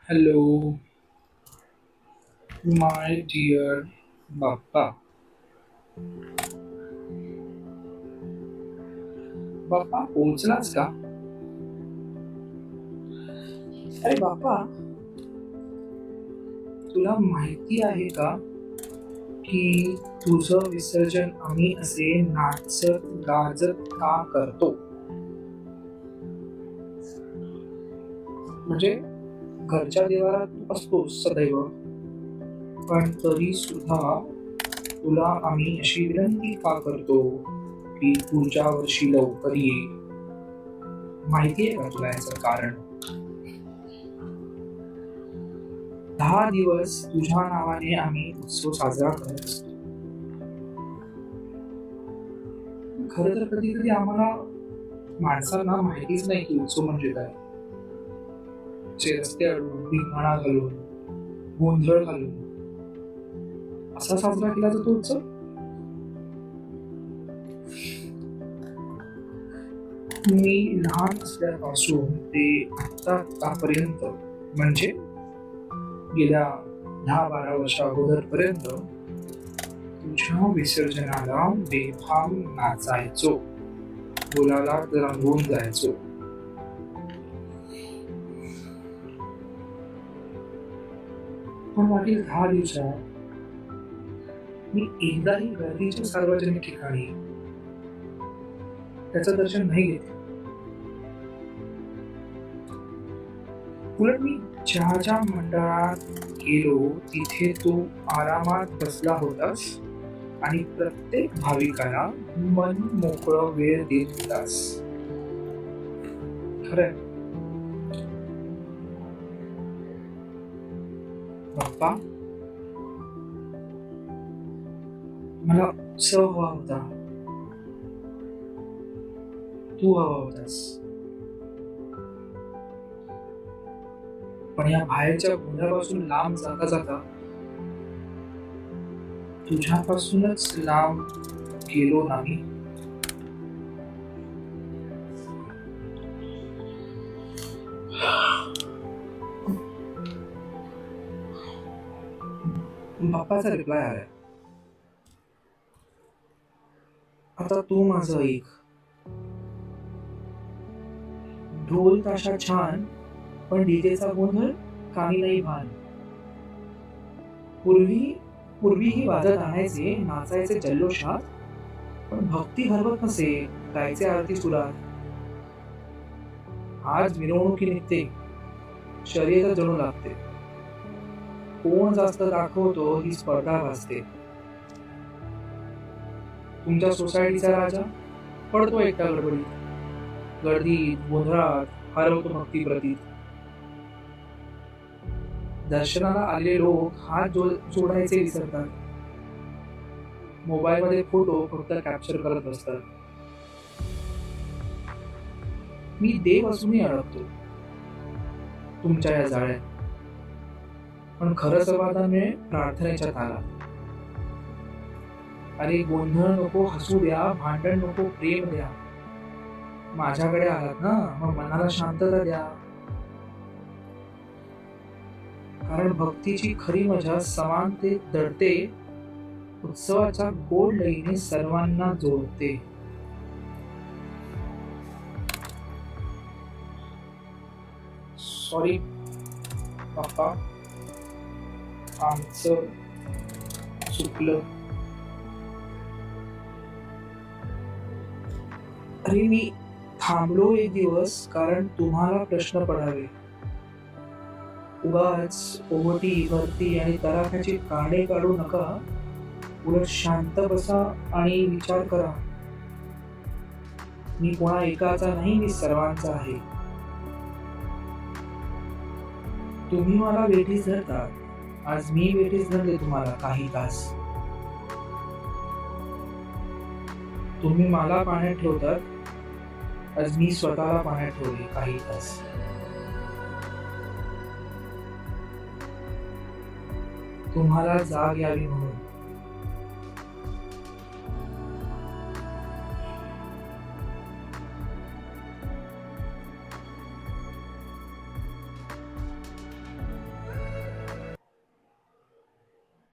Hello, my dear Bappa. बाप्पा पोहोचलास का? अरे बाप्पा, तुला माहिती आहे का की तुझं विसर्जन आम्ही असे नाचत गाजत का करतो? म्हणजे घरच्या देवारात तू असतोस सदैव, पण तरी सुद्धा तुला आम्ही अशी विनंती का करतो की पुढच्या वर्षी लवकर ये? माहिती आहे का तुला याचं कारण? 10 दिवस तुझ्या नावाने आम्ही उत्सव साजरा करत असतो. खरं तर कधी कधी आम्हाला माणसांना माहितीच नाही की उत्सव म्हणजे काय. जे रस्ते अडवून धिंगाणा घालून गोंधळ घालून असा साजरा केला जातो उत्सव. मी लहान असल्यापासून ते आतापर्यंत म्हणजे गेल्या 10-12 वर्ष अगोदर पर्यंत तुझ्या विसर्जनाला बेफाम नाचायचो, बोलाला रंगून जायचो. पण मागील 10 दिवसात मी एकदाही गर्दीच्या सार्वजनिक ठिकाणी त्याचं दर्शन नाही घेतलं. उलट मी ज्या ज्या मंडळात गेलो तिथे तू आरामात बसला होतास आणि प्रत्येक भाविकाला मन मोकळं वेळ देत होतास. खरंय बाप्पा, मला उत्सव हवा होता, तू हवा होतास. पण या बाहेरच्या गोंधळापासून लांब जाता जाता तुझ्यापासूनच लांब गेलो नाही. बाप्पाचा रिप्लाय आलाय. आता तू माझं ऐक. ढोल ताशा छान, पण डीजेचा गोंधळ कामी नाही भान. पूर्वी पूर्वीही वाजत आणायचे, नाचायचे जल्लोषात, पण भक्ती हरवत नसे, गायचे आरती सुरात. आज मिरवणुकी निघते, शर्यत जणू लागते. कोण जास्त दाखवतो ही स्पर्धा वाजते. तुमच्या सोसायटीचा राजा पडतो एकटा गडबडीत, गर्दीत गोंधळात हरवतो भक्ती प्रतीत. दर्शनाला आलेले लोक हात जोडायचे विसरतात, मोबाईल मध्ये फोटो फक्त कॅप्चर करत बसतात. मी देव असूनही अडकतो तुमच्या या जाळ्यात. पण खरं समाधान मिळेल प्रार्थनेच्या तालात. अरे गोंधळ नको, हसू द्या, भांडण नको, प्रेम द्या. माझ्याकडे आलात ना, मग मनाला शांतता द्या. कारण भक्तीची खरी मजा समानतेत दडते, उत्सवाच्या गोड लईने सर्वांना जोडते. सॉरी बाप्पा, आमचं चुकलं. अरे मी थांबलो एक दिवस कारण तुम्हाला प्रश्न पडावे. उगाच ओहोटी भरती आणि तडाख्याची काढे काढू नका. उलट शांत बसा आणि विचार करा. मी कोणा एकाचा नाही, मी सर्वांचा आहे. तुम्ही मला वेठीस धरता, आज मी वेठीस धरले तुम्हाला काही तास. तुम्ही मला पाण्यात ठेवतात, आज मी स्वतःला पाण्यात ठेवले काही तास. तुम्हाला जाग यावी म्हणून